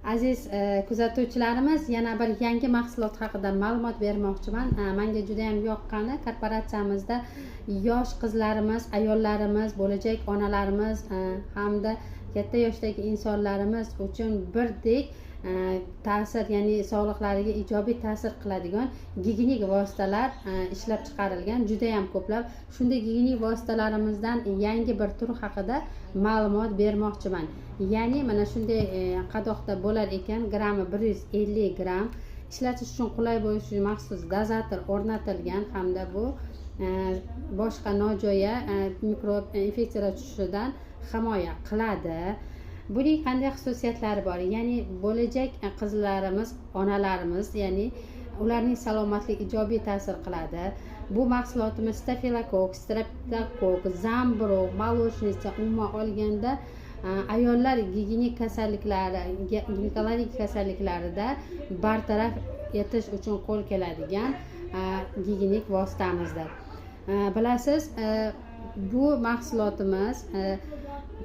Aziz kuzatuvchilarimiz, yana bir yangi mahsulot haqida ma'lumot bermoqchiman. Menga juda ham yoqqani, korporatsiyamizda yosh qizlarimiz, ayollarimiz, bo'lajak onalarimiz hamda katta yoshdagi insonlarimiz uchun birdek ta'sir, ya'ni sog'liqlariga ijobiy ta'sir qiladigan gigiyenik vositalar ishlab chiqarilgan. Juda ham ko'plab shunday gigiyenik vositalarimizdan yangi bir tur haqida ma'lumot bermoqchiman. Ya'ni mana shunday qadoqda bo'lar ekan, grami 150 gram. Ishlatish uchun qulay bo'lish uchun maxsus dozator o'rnatilgan hamda bu boshqa nojo'ya mikrob infeksiyalar tushishidan himoya qiladi. Buning qanday xususiyatlari bor? Ya'ni bo'lajak qizlarimiz, onalarimiz, ya'ni ularning salomatligiga ijobiy ta'sir qiladi. Bu mahsulotimiz stafilokok, streptokok, zamburug', molochnitsa, umuman olganda ayollar gigiyenik kasalliklari, ginekologik kasalliklarida bartaraf etish uchun qo'l keladigan gigiyenik vositamizdir. Bilasiz, bu mahsulotimiz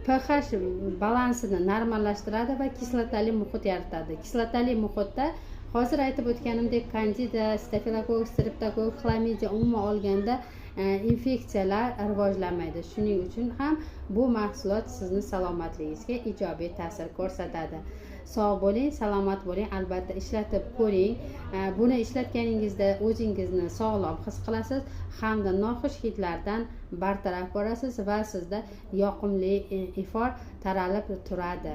pH balansini normallashtiradi va kislotali muhit yaratadi. Kislotali muhitda hozir aytib o'tganimdek kandida, stafilokok, streptokok, xlamidiya, umuman olganda infeksiyalar rivojlanmaydi. Shuning uchun ham bu mahsulot sizni salomatligingizga ijobiy ta'sir ko'rsatadi. Sog' bo'ling, salomat bo'ling, albatta ishlatib ko'ring. Buni ishlatganingizda o'zingizni sog'lom his qilasiz hamda noxush hidlardan bartaraf bo'lasiz va sizda yoqimli ifor taralib turadi.